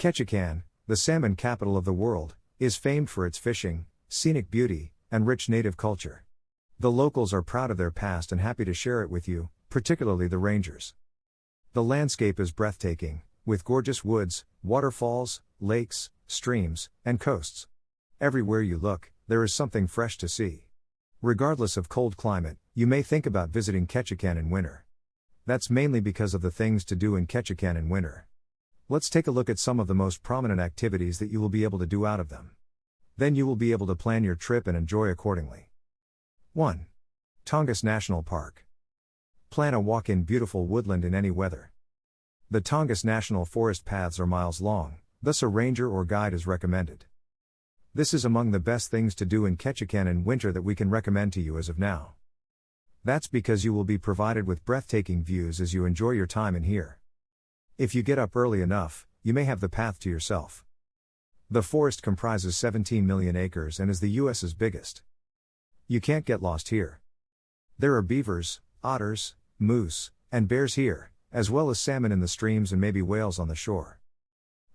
Ketchikan, the salmon capital of the world, is famed for its fishing, scenic beauty, and rich native culture. The locals are proud of their past and happy to share it with you, particularly the rangers. The landscape is breathtaking, with gorgeous woods, waterfalls, lakes, streams, and coasts. Everywhere you look, there is something fresh to see. Regardless of cold climate, you may think about visiting Ketchikan in winter. That's mainly because of the things to do in Ketchikan in winter. Let's take a look at some of the most prominent activities that you will be able to do out of them. Then you will be able to plan your trip and enjoy accordingly. 1. Tongass National Park. Plan a walk in beautiful woodland in any weather. The Tongass National Forest paths are miles long, thus a ranger or guide is recommended. This is among the best things to do in Ketchikan in winter that we can recommend to you as of now. That's because you will be provided with breathtaking views as you enjoy your time in here. If you get up early enough, you may have the path to yourself. The forest comprises 17 million acres and is the US's biggest. You can't get lost here. There are beavers, otters, moose, and bears here, as well as salmon in the streams and maybe whales on the shore.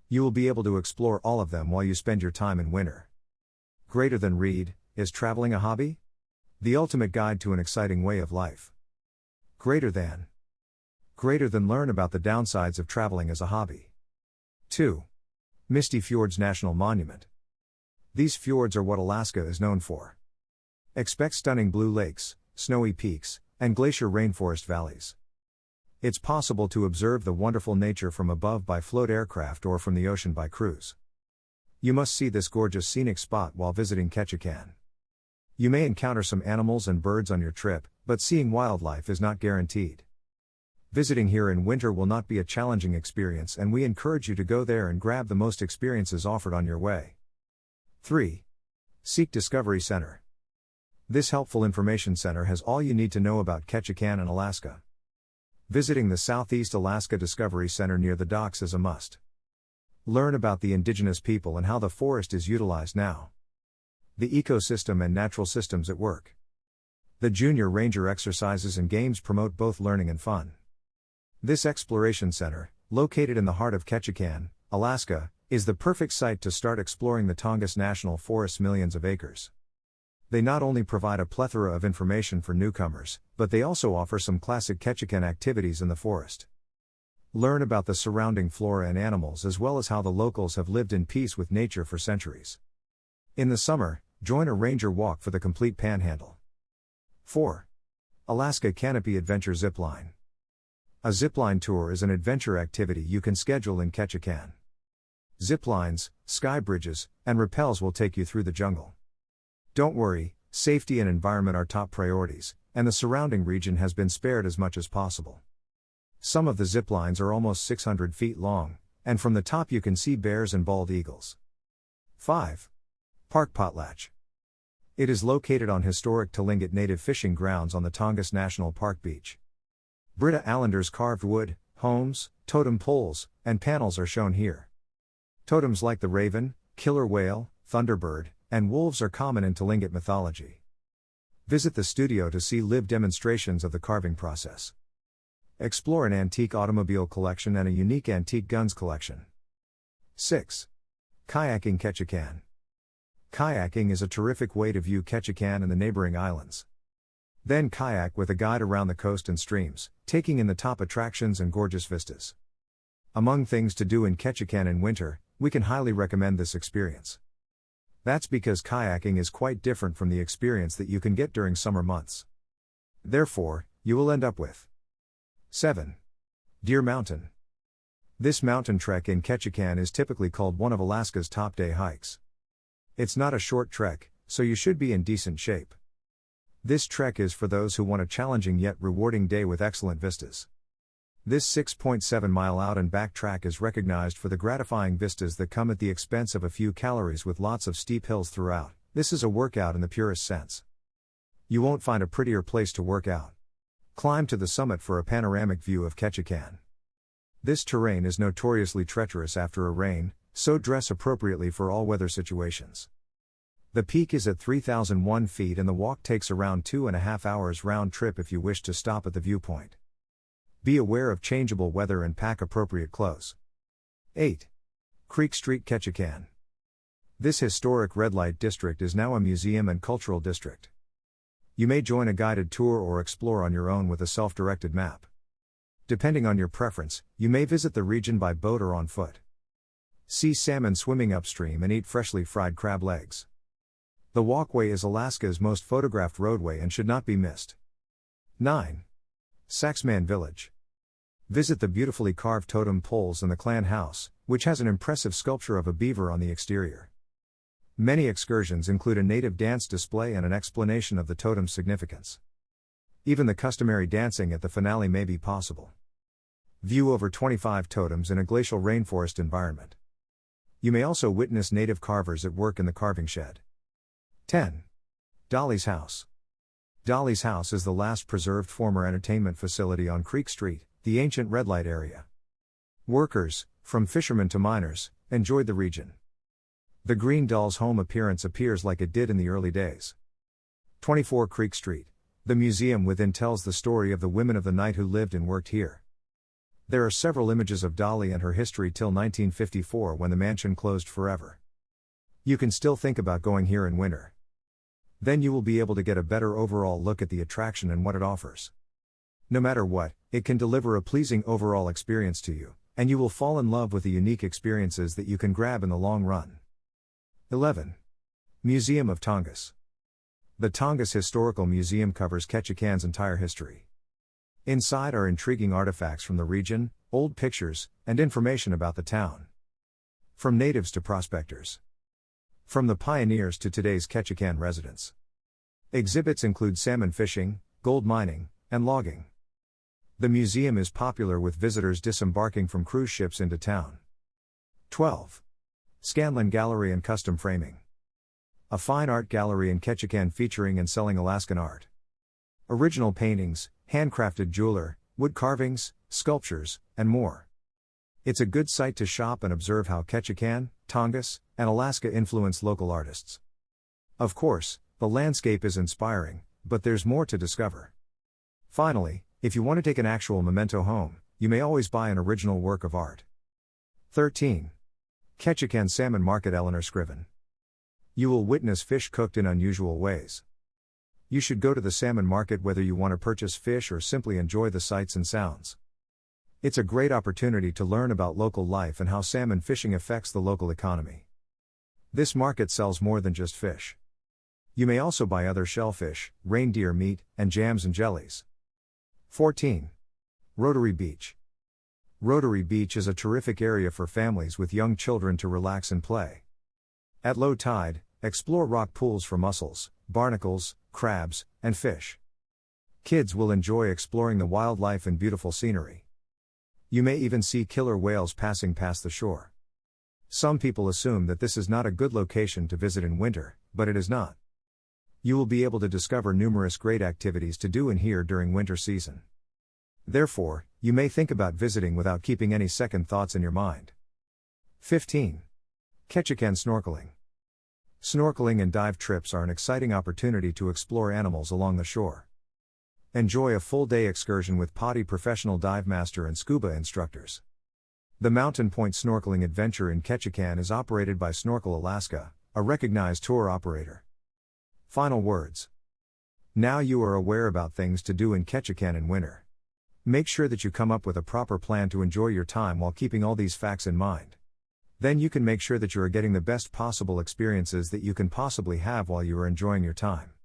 You will be able to explore all of them while you spend your time in winter. Greater than read, is traveling a hobby? The ultimate guide to an exciting way of life. Greater than learn about the downsides of traveling as a hobby. 2. Misty Fjords National Monument. These fjords are what Alaska is known for. Expect stunning blue lakes, snowy peaks, and glacier rainforest valleys. It's possible to observe the wonderful nature from above by float aircraft or from the ocean by cruise. You must see this gorgeous scenic spot while visiting Ketchikan. You may encounter some animals and birds on your trip, but seeing wildlife is not guaranteed. Visiting here in winter will not be a challenging experience, and we encourage you to go there and grab the most experiences offered on your way. 3. Seek Discovery Center. This helpful information center has all you need to know about Ketchikan and Alaska. Visiting the Southeast Alaska Discovery Center near the docks is a must. Learn about the indigenous people and how the forest is utilized now. The ecosystem and natural systems at work. The junior ranger exercises and games promote both learning and fun. This exploration center, located in the heart of Ketchikan, Alaska, is the perfect site to start exploring the Tongass National Forest's millions of acres. They not only provide a plethora of information for newcomers, but they also offer some classic Ketchikan activities in the forest. Learn about the surrounding flora and animals as well as how the locals have lived in peace with nature for centuries. In the summer, join a ranger walk for the complete panhandle. 4. Alaska Canopy Adventure Zipline. A zipline tour is an adventure activity you can schedule in Ketchikan. Ziplines, sky bridges, and rappels will take you through the jungle. Don't worry, safety and environment are top priorities, and the surrounding region has been spared as much as possible. Some of the ziplines are almost 600 feet long, and from the top you can see bears and bald eagles. 5. Park Potlatch. It is located on historic Tlingit native fishing grounds on the Tongass National Park beach. Brita Islanders' carved wood, homes, totem poles, and panels are shown here. Totems like the raven, killer whale, thunderbird, and wolves are common in Tlingit mythology. Visit the studio to see live demonstrations of the carving process. Explore an antique automobile collection and a unique antique guns collection. 6. Kayaking Ketchikan. Kayaking is a terrific way to view Ketchikan and the neighboring islands. Then kayak with a guide around the coast and streams, taking in the top attractions and gorgeous vistas. Among things to do in Ketchikan in winter, we can highly recommend this experience. That's because kayaking is quite different from the experience that you can get during summer months. Therefore, you will end up with 7. Deer Mountain. This mountain trek in Ketchikan is typically called one of Alaska's top day hikes. It's not a short trek, so you should be in decent shape. This trek is for those who want a challenging yet rewarding day with excellent vistas. This 6.7 mile out and back track is recognized for the gratifying vistas that come at the expense of a few calories with lots of steep hills throughout. This is a workout in the purest sense. You won't find a prettier place to work out. Climb to the summit for a panoramic view of Ketchikan. This terrain is notoriously treacherous after a rain, so dress appropriately for all weather situations. The peak is at 3,001 feet and the walk takes around 2.5 hours round trip if you wish to stop at the viewpoint. Be aware of changeable weather and pack appropriate clothes. 8. Creek Street, Ketchikan. This historic red light district is now a museum and cultural district. You may join a guided tour or explore on your own with a self-directed map. Depending on your preference, you may visit the region by boat or on foot. See salmon swimming upstream and eat freshly fried crab legs. The walkway is Alaska's most photographed roadway and should not be missed. 9. Saxman Village. Visit the beautifully carved totem poles and the clan house, which has an impressive sculpture of a beaver on the exterior. Many excursions include a native dance display and an explanation of the totem's significance. Even the customary dancing at the finale may be possible. View over 25 totems in a glacial rainforest environment. You may also witness native carvers at work in the carving shed. 10. Dolly's House. Dolly's House is the last preserved former entertainment facility on Creek Street, the ancient red light area. Workers, from fishermen to miners, enjoyed the region. The green doll's home appearance appears like it did in the early days. 24 Creek Street. The museum within tells the story of the women of the night who lived and worked here. There are several images of Dolly and her history till 1954 when the mansion closed forever. You can still think about going here in winter. Then you will be able to get a better overall look at the attraction and what it offers. No matter what, it can deliver a pleasing overall experience to you, and you will fall in love with the unique experiences that you can grab in the long run. 11. Museum of Tongass. The Tongass Historical Museum covers Ketchikan's entire history. Inside are intriguing artifacts from the region, old pictures, and information about the town. From natives to prospectors. From the pioneers to today's Ketchikan residents. Exhibits include salmon fishing, gold mining, and logging. The museum is popular with visitors disembarking from cruise ships into town. 12. Scanlan Gallery and Custom Framing. A fine art gallery in Ketchikan featuring and selling Alaskan art. Original paintings, handcrafted jeweler, wood carvings, sculptures, and more. It's a good site to shop and observe how Ketchikan, Tongass, and Alaska influence local artists. Of course, the landscape is inspiring, but there's more to discover. Finally, if you want to take an actual memento home, you may always buy an original work of art. 13. Ketchikan Salmon Market. Eleanor Scriven. You will witness fish cooked in unusual ways. You should go to the salmon market whether you want to purchase fish or simply enjoy the sights and sounds. It's a great opportunity to learn about local life and how salmon fishing affects the local economy. This market sells more than just fish. You may also buy other shellfish, reindeer meat, and jams and jellies. 14. Rotary Beach. Rotary Beach is a terrific area for families with young children to relax and play. At low tide, explore rock pools for mussels, barnacles, crabs, and fish. Kids will enjoy exploring the wildlife and beautiful scenery. You may even see killer whales passing past the shore. Some people assume that this is not a good location to visit in winter, but it is not. You will be able to discover numerous great activities to do in here during winter season. Therefore, you may think about visiting without keeping any second thoughts in your mind. 15. Ketchikan Snorkeling. Snorkeling and dive trips are an exciting opportunity to explore animals along the shore. Enjoy a full-day excursion with POTI professional dive master and scuba instructors. The Mountain Point Snorkeling Adventure in Ketchikan is operated by Snorkel Alaska, a recognized tour operator. Final words. Now you are aware about things to do in Ketchikan in winter. Make sure that you come up with a proper plan to enjoy your time while keeping all these facts in mind. Then you can make sure that you are getting the best possible experiences that you can possibly have while you are enjoying your time.